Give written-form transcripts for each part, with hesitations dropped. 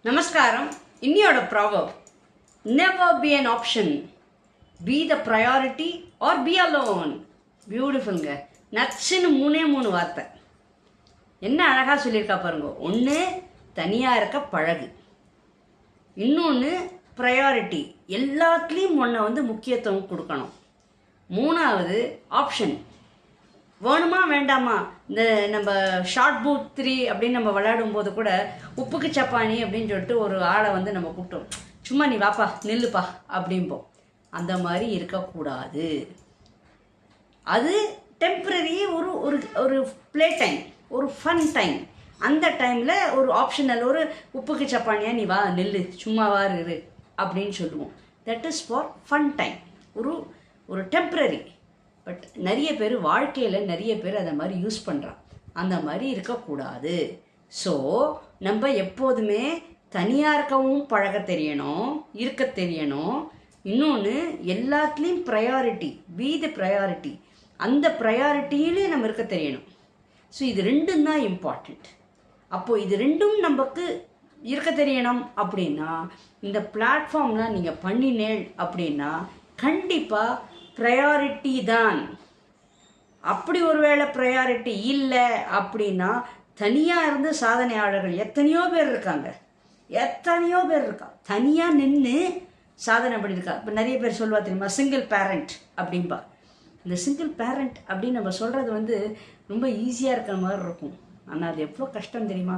நமஸ்காரம். இன்னியோட proverb, never be an option, be the priority or be alone. பியூட்டிஃபுல்ங்க. நச்சுன்னு மூணு வார்த்தை. என்ன அழகாக சொல்லியிருக்கா பாருங்க. ஒன்று, தனியாக இருக்க பழகு. இன்னொன்று, ப்ரையாரிட்டி, எல்லாத்துலேயும் ஒன்றை முக்கியத்துவம் கொடுக்கணும். மூணாவது, ஆப்ஷன், வேணுமா வேண்டாமா. இந்த நம்ம ஷார்ட் பூட் 3 அப்படின்னு நம்ம விளையாடும் போது கூட உப்புக்கு சப்பானி அப்படின்னு சொல்லிட்டு ஒரு ஆளை நம்ம கூப்பிட்டோம். சும்மா நீ வாப்பா நில்லுப்பா அப்படிம்போம். அந்த மாதிரி இருக்கக்கூடாது. அது டெம்பரரி, ஒரு ஒரு ஒரு ப்ளே டைம், ஒரு ஃபன் டைம். அந்த டைமில் ஒரு ஆப்ஷனல், ஒரு உப்புக்கு சப்பானியா நீ வா நெல்லு சும்மாவா இரு அப்படின்னு சொல்லுவோம். That is for fun time, ஒரு ஒரு டெம்பரரி. பட் நிறைய பேர் வாழ்க்கையில் நிறைய பேர் அதை மாதிரி யூஸ் பண்ணுறான். அந்த மாதிரி இருக்கக்கூடாது. ஸோ நம்ம எப்போதுமே தனியாக இருக்கவும் பழக தெரியணும், இருக்க தெரியணும். இன்னொன்று, எல்லாத்துலேயும் ப்ரையாரிட்டி, பி தி ப்ரையாரிட்டி. அந்த ப்ரையாரிட்டியிலே நம்ம இருக்க தெரியணும். ஸோ இது ரெண்டும் தான் இம்பார்ட்டண்ட். அப்போது இது ரெண்டும் நமக்கு இருக்க தெரியணும் அப்படின்னா இந்த பிளாட்ஃபார்ம்லாம் நீங்கள் பண்ணினேள் அப்படின்னா கண்டிப்பாக ப்ரையாரிட்டி தான். அப்படி ஒருவேளை ப்ரையாரிட்டி இல்லை அப்படின்னா தனியாக இருந்து சாதனையாளர்கள் எத்தனையோ பேர் இருக்காங்க. தனியாக நின்று சாதனை பண்ணியிருக்கா. இப்போ நிறைய பேர் சொல்லுவா தெரியுமா, சிங்கிள் பேரண்ட் அப்படின்பா. இந்த சிங்கிள் பேரண்ட் அப்படின்னு நம்ம சொல்கிறது ரொம்ப ஈஸியாக இருக்கிற மாதிரி இருக்கும். ஆனால் அது எவ்வளோ கஷ்டம் தெரியுமா.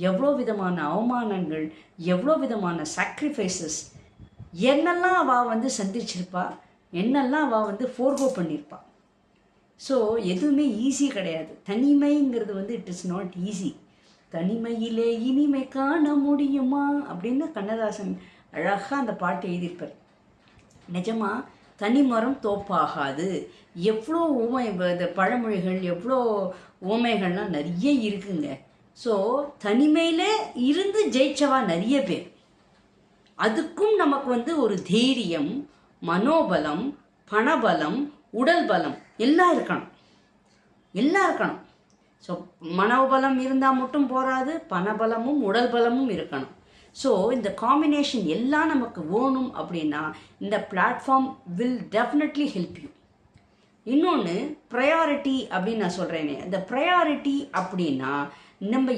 எவ்வளோ விதமான அவமானங்கள், எவ்வளோ விதமான சாக்ரிஃபைசஸ், என்னெல்லாம் அவள் சந்திச்சிருப்பா, என்னெல்லாம் அவள் ஃபோர்கோ பண்ணியிருப்பா. ஸோ எதுவுமே ஈஸி கிடையாது. தனிமைங்கிறது இட் இஸ் நாட் ஈஸி. தனிமையிலே இனிமை காண முடியுமா அப்படின்னு கண்ணதாசன் அழகாக அந்த பாட்டு எழுதியிருப்பார். நிஜமாக தனிமரம் தோப்பாகாது. எவ்வளோ இந்த பழமொழிகள், எவ்வளோ ஓமைகள்லாம் நிறைய இருக்குங்க. ஸோ தனிமையில் இருந்து ஜெயிச்சவா நிறைய பேர். அதுக்கும் நமக்கு ஒரு தைரியம், மனோபலம், பணபலம், உடல் பலம் எல்லாம் இருக்கணும். ஸோ மனோபலம் இருந்தால் மட்டும் போராது, பணபலமும் உடல் பலமும் இருக்கணும். ஸோ இந்த காம்பினேஷன் எல்லாம் நமக்கு வேணும் அப்படின்னா இந்த platform will definitely help you. இன்னொன்று, ப்ரையாரிட்டி அப்படின்னு நான் சொல்கிறேனே, இந்த ப்ரையாரிட்டி அப்படின்னா நம்ம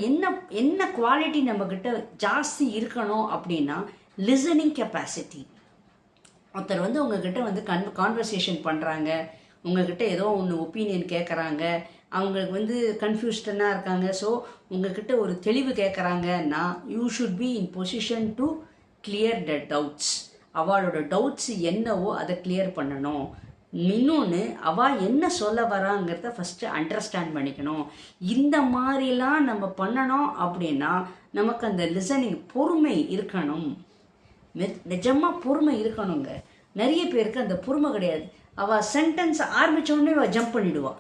என்ன குவாலிட்டி நம்மக்கிட்ட ஜாஸ்தி இருக்கணும் அப்படின்னா லிசனிங் கெப்பாசிட்டி. ஒருத்தர் உங்ககிட்ட கான்வர்சேஷன் பண்ணுறாங்க, உங்ககிட்ட ஏதோ ஒன்று ஒப்பீனியன் கேட்குறாங்க, அவங்களுக்கு கன்ஃபியூஸ்டனாக இருக்காங்க. ஸோ உங்ககிட்ட ஒரு தெளிவு கேட்குறாங்கன்னா you should be in position to clear the doubts. அவளோட டவுட்ஸ் என்னவோ அதை கிளியர் பண்ணணும். இன்னொன்று, அவள் என்ன சொல்ல வராங்கிறத ஃபஸ்ட்டு அண்டர்ஸ்டாண்ட் பண்ணிக்கணும். இந்த மாதிரிலாம் நம்ம பண்ணணும் அப்படின்னா நமக்கு அந்த லிசனிங் பொறுமை இருக்கணும். நிஜமாக பொறுமை இருக்கணுங்க. நிறைய பேருக்கு அந்த பொறுமை கிடையாது. அவள் சென்டென்ஸ் ஆரம்பித்தோடனே அவள் ஜம்ப் பண்ணிவிடுவாள்.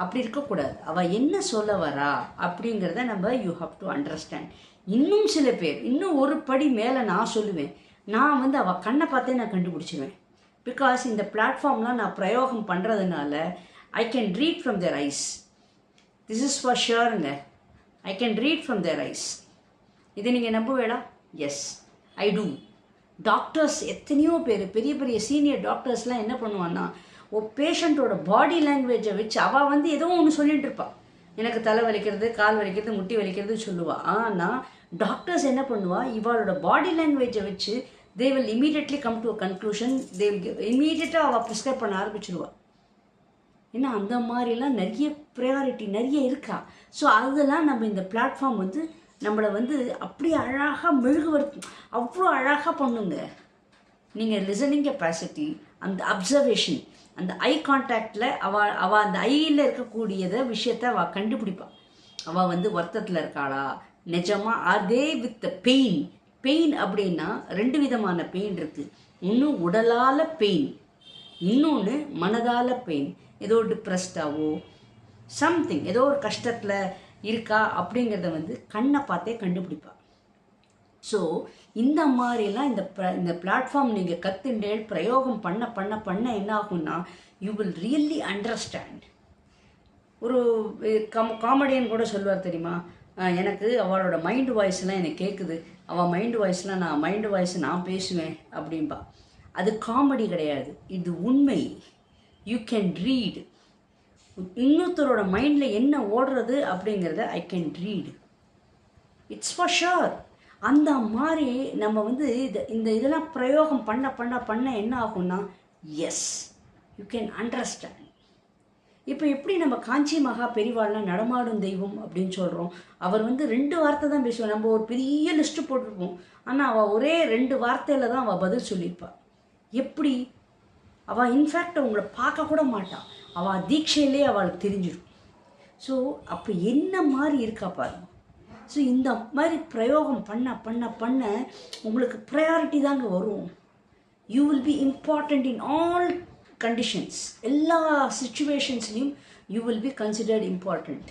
அப்படி இருக்கக்கூடாது. அவள் என்ன சொல்ல வரா அப்படிங்கிறத நம்ம யூ ஹாவ் டு அண்டர்ஸ்டாண்ட். இன்னும் சில பேர் இன்னும் ஒரு படி மேலே நான் சொல்லுவேன். நான் அவள் கண்ணை பார்த்தே நான் கண்டுபிடிச்சிடுவேன். பிகாஸ் இந்த பிளாட்ஃபார்ம்லாம் நான் பிரயோகம் பண்ணுறதுனால I can read from their eyes. This is for ஷியோருங்க. I can read from their eyes. இதை நீங்கள் நம்புவேடா? Yes, I do. டாக்டர்ஸ் எத்தனையோ பேர், பெரிய பெரிய சீனியர் டாக்டர்ஸ்லாம் என்ன பண்ணுவான்னா, பேஷண்ட்டோட பாடி லாங்குவேஜை வச்சு அவள் ஏதோ ஒன்று சொல்லிட்டு இருப்பாள். எனக்கு தலை வலிக்கிறது, கால் வலிக்கிறது, முட்டி வலிக்கிறது சொல்லுவாள். ஆனால் டாக்டர்ஸ் என்ன பண்ணுவாள், இவளோட பாடி லாங்குவேஜை வச்சு they will immediately come to a conclusion. they will immediately அவள் ப்ரிஸ்கிரைப் பண்ண ஆரம்பிச்சிடுவாள். ஏன்னா அந்த மாதிரிலாம் நிறைய ப்ரையாரிட்டி நிறைய இருக்கா. ஸோ அதெல்லாம் நம்ம இந்த பிளாட்ஃபார்ம் நம்மளை அப்படி அழகாக மெழுகுவர்த்தி அவ்வளோ அழகாக பண்ணுங்க. நீங்கள் லிசனிங் கெப்பாசிட்டி, அந்த அப்சர்வேஷன், அந்த ஐ கான்டாக்டில் அவள் அந்த ஐயில் இருக்கக்கூடியதை விஷயத்தை அவள் கண்டுபிடிப்பாள். அவள் வருத்தத்தில் இருக்காளா, நிஜமாக அதே வித் பெயின். பெயின் அப்படின்னா 2 விதமான பெயின் இருக்குது. ஒன்று உடலால் பெயின், இன்னொன்று மனதால் பெயின். ஏதோ டிப்ரெஸ்டாவோ சம்திங், ஏதோ ஒரு கஷ்டத்தில் இருக்கா அப்படிங்கிறத கண்ணை பார்த்தே கண்டுபிடிப்பா. ஸோ இந்த மாதிரிலாம் இந்த பிளாட்ஃபார்ம் நீங்கள் கற்றுண்டேள் பிரயோகம் பண்ண பண்ண பண்ண என்ன ஆகும்னா யூ வில் ரியல்லி அண்டர்ஸ்டாண்ட். ஒரு காமெடியன் கூட சொல்லுவார் தெரியுமா, எனக்கு அவளோட மைண்ட் வாய்ஸ்லாம் எனக்கு கேட்குது, அவள் மைண்டு வாய்ஸ் நான் பேசுவேன் அப்படின்பா. அது காமெடி கிடையாது, இது உண்மை. You can read. இன்னொருத்தரோட மைண்டில் என்ன ஓடுறது அப்படிங்கிறத I can read. It's for sure. அந்த மாதிரி நம்ம வந்து இதெல்லாம் பிரயோகம் பண்ண என்ன ஆகும்னா, எஸ் யூ கேன் அண்டர்ஸ்டாண்ட். இப்போ எப்படி நம்ம காஞ்சி மகா பெரிவாள்லாம் நடமாடும் தெய்வம் அப்படின்னு சொல்கிறோம். அவர் வந்து 2 வார்த்தை தான் பேசுவாள். நம்ம ஒரு பெரிய லிஸ்ட்டு போட்டிருப்போம், ஆனால் அவள் ஒரே 2 வார்த்தையில் தான் அவள் பதில் சொல்லியிருப்பாள். எப்படி? அவள் இன்ஃபேக்ட் அவங்கள பார்க்க கூட மாட்டாள். அவள் தீட்சையிலே அவளுக்கு தெரிஞ்சிடும். ஸோ அப்போ என்ன மாதிரி இருக்கா பாருங்க. ஸோ இந்த மாதிரி பிரயோகம் பண்ண உங்களுக்கு ப்ரையாரிட்டி தாங்க வரும். You will be important in all conditions. எல்லா சிச்சுவேஷன்ஸ்லேயும் you will be considered important.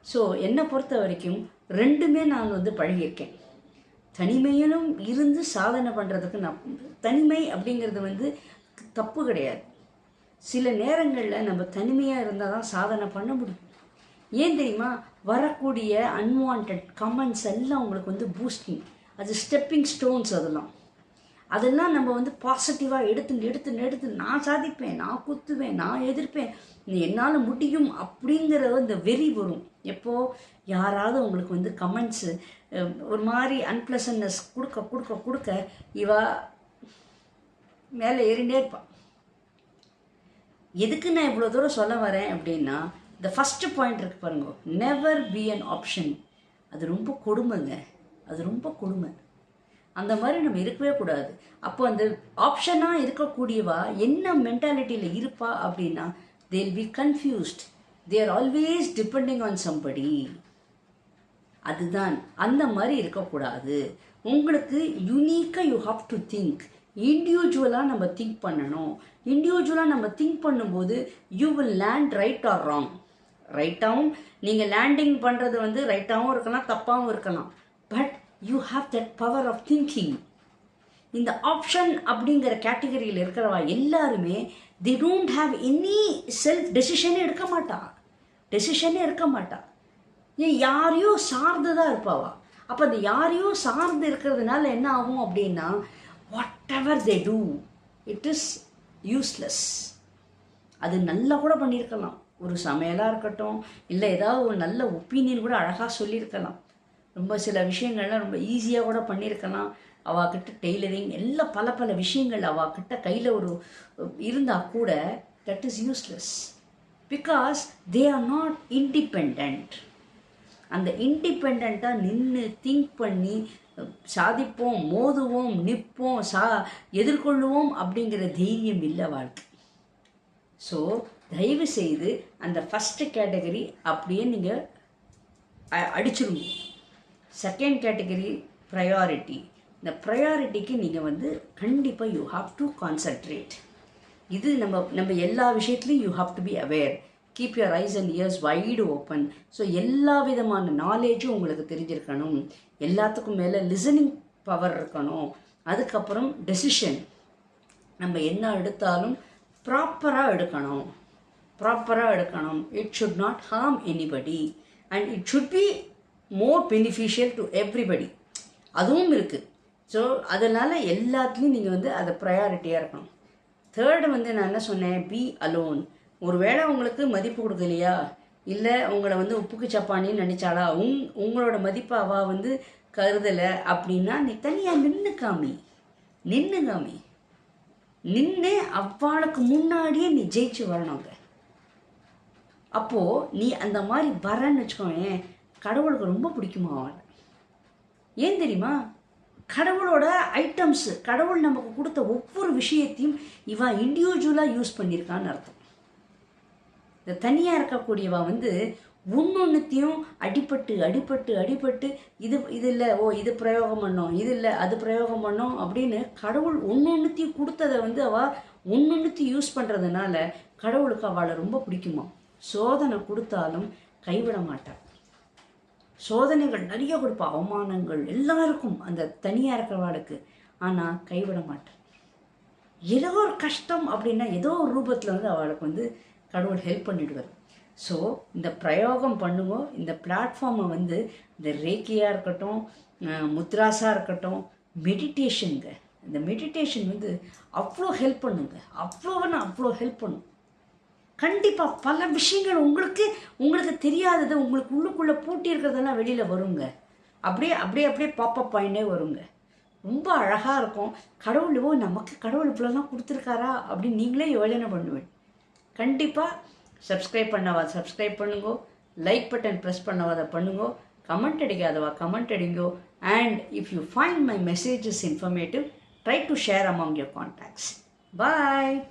So என்னை பொறுத்த வரைக்கும் 2மே நான் வந்து பழகியிருக்கேன். தனிமையிலும் இருந்து சாதனை பண்ணுறதுக்கு தனிமை அப்படிங்கிறது வந்து தப்பு கிடையாது. சில நேரங்களில் நம்ம தனிமையாக இருந்தால் தான் சாதனை பண்ண முடியும். ஏன் தெரியுமா? வரக்கூடிய அன்வான்ட் கமெண்ட்ஸ் எல்லாம் உங்களுக்கு வந்து பூஸ்டிங், அது ஸ்டெப்பிங் ஸ்டோன்ஸ். அதெல்லாம் நம்ம வந்து பாசிட்டிவாக எடுத்து நான் சாதிப்பேன், நான் குத்துவேன், நான் எதிர்ப்பேன், என்னால் முடியும் அப்படிங்கிற இந்த வெறி வரும். எப்போது யாராவது உங்களுக்கு வந்து கமெண்ட்ஸு ஒரு மாதிரி அன்பிளசன்ட்னஸ் கொடுக்க இவா மேலே ஏறிண்டே இருப்பாள். எதுக்கு நான் இவ்வளோ தூரம் சொல்ல வரேன் அப்படின்னா, இந்த ஃபஸ்ட்டு பாயிண்ட் இருக்குது பாருங்க, நெவர் பி அன் ஆப்ஷன். அது ரொம்ப கொடுமைங்க, அது ரொம்ப கொடுமை. அந்த மாதிரி நம்ம இருக்கவே கூடாது. அப்போ அந்த ஆப்ஷனாக இருக்கக்கூடியவா என்ன மென்டாலிட்டியில் இருப்பா அப்படின்னா, they will be confused, they are always depending on somebody. அதுதான், அந்த மாதிரி இருக்கக்கூடாது. உங்களுக்கு யூனிக்காக யூ ஹாவ் டு திங்க். இண்டிவிஜுவலாக நம்ம திங்க் பண்ணணும். இண்டிவிஜுவலாக நம்ம திங்க் பண்ணும்போது you will land right or wrong. ரைட்டாகவும் நீங்கள் லேண்டிங் பண்ணுறது வந்து ரைட்டாகவும் இருக்கலாம், தப்பாகவும் இருக்கலாம். But you have that power of thinking. இந்த ஆப்ஷன் அப்படிங்கிற கேட்டகரியில் இருக்கிறவா எல்லாருமே they don't have any self டெசிஷனே எடுக்க மாட்டா. ஏன் யாரையும் சார்ந்து தான் இருப்பாவா. அப்போ அந்த யாரையும் சார்ந்து இருக்கிறதுனால என்ன ஆகும் அப்படின்னா, what ever they do it is useless. அது நல்லா கூட பண்ணியிருக்கலாம், ஒரு சமையலாக இருக்கட்டும், இல்லை ஏதாவது ஒரு நல்ல ஒப்பீனியன் கூட அழகாக சொல்லியிருக்கலாம், ரொம்ப சில விஷயங்கள்லாம் ரொம்ப ஈஸியாக கூட பண்ணியிருக்கலாம். அவகிட்ட டெய்லரிங் எல்லாம் பல விஷயங்கள் அவகிட்ட கையில் ஒரு இருந்தால் கூட that is useless. Because they are not independent. அந்த இண்டிபெண்ட்டாக நின்று திங்க் பண்ணி சாதிப்போம், மோதுவோம், நிற்போம், எதிர்கொள்ளுவோம் அப்படிங்கிற தைரியம் இல்லை வாழ்க்கை. ஸோ தயவு செய்து அந்த ஃபஸ்ட்டு கேட்டகரி அப்படியே நீங்கள் அடிச்சிருங்க. Second category priority. இந்த ப்ரையாரிட்டிக்கு நீங்கள் வந்து கண்டிப்பாக யூ ஹாவ் டு கான்சன்ட்ரேட். இது நம்ம எல்லா விஷயத்துலையும் you have to be aware. Keep your eyes and years wide open. So எல்லா விதமான நாலேஜும் உங்களுக்கு தெரிஞ்சிருக்கணும். எல்லாத்துக்கும் மேலே லிசனிங் பவர் இருக்கணும். அதுக்கப்புறம் டெசிஷன், நம்ம என்ன எடுத்தாலும் ப்ராப்பராக எடுக்கணும். It should not harm anybody and it should be more beneficial to everybody. அதுவும் இருக்குது. ஸோ அதனால் எல்லாத்துலேயும் நீங்கள் வந்து அதை ப்ரையாரிட்டியாக இருக்கணும். தேர்டு வந்து நான் என்ன சொன்னேன், பி அலோன். ஒரு வேளை உங்களுக்கு மதிப்பு கொடுக்கலையா, இல்லை உங்களை வந்து உப்புக்கு சப்பானின்னு நினச்சாலா, உங்களோட மதிப்பை அவள் வந்து கருதலை அப்படின்னா, நீ தனியாக நின்று காமி. நின்று அவளுக்கு முன்னாடியே நீ ஜெயிச்சு வரணுங்க. அப்போது நீ அந்த மாதிரி வரன்னு வச்சுக்கோங்க, கடவுளுக்கு ரொம்ப பிடிக்குமா அவள். ஏன் தெரியுமா? கடவுளோட ஐட்டம்ஸு, கடவுள் நமக்கு கொடுத்த ஒவ்வொரு விஷயத்தையும் இவன் இண்டிவிஜுவலாக யூஸ் பண்ணியிருக்கான்னு அர்த்தம். இந்த தனியாக இருக்கக்கூடியவா வந்து ஒன்னொன்றுத்தையும் அடிபட்டு இது இல்லை, இது பிரயோகம் பண்ணோம், இது இல்லை அது பிரயோகம் பண்ணோம் அப்படின்னு கடவுள் ஒன்னொன்றுத்தையும் கொடுத்ததை வந்து அவள் ஒன்னொன்றுத்தையும் யூஸ் பண்ணுறதுனால கடவுளுக்கு அவளை ரொம்ப பிடிக்குமா. சோதனை கொடுத்தாலும் கைவிட மாட்டாள். சோதனைகள் நிறைய கொடுப்பா, அவமானங்கள் எல்லாம் இருக்கும் அந்த தனியாக இருக்கிறவாளுக்கு. ஆனால் கைவிட மாட்டாள். ஏதோ ஒரு கஷ்டம் அப்படின்னா ஏதோ ஒரு ரூபத்தில் வந்து அவளுக்கு வந்து கடவுள் ஹெல்ப் பண்ணிவிடுவார். ஸோ இந்த பிரயோகம் பண்ணுவோம். இந்த பிளாட்ஃபார்மை வந்து இந்த ரேக்கியாக இருக்கட்டும், முத்ராஸாக இருக்கட்டும், மெடிடேஷனுங்க. இந்த மெடிடேஷன் வந்து அவ்வளோ ஹெல்ப் பண்ணுங்க, அவ்வளோ ஹெல்ப் பண்ணும். கண்டிப்பாக பல விஷயங்கள் உங்களுக்கு தெரியாதது, உங்களுக்கு உள்ளுக்குள்ளே பூட்டி இருக்கிறதெல்லாம் வெளியில் வருங்க. அப்படியே பாப்பப் பாயிண்டே வருங்க. ரொம்ப அழகாக இருக்கும். நமக்கு கடவுள் இப்படிலாம் கொடுத்துருக்காரா அப்படின்னு நீங்களே யோஜனை பண்ணுவேன். கண்டிப்பாக சப்ஸ்கிரைப் பண்ணுங்கோ, லைக் பட்டன் ப்ரெஸ் பண்ணவாத பண்ணுங்கோ, கமெண்ட் அடிக்காதவா கமெண்ட் அடிங்கோ. And if you find my messages informative, try to share among your contacts. Bye.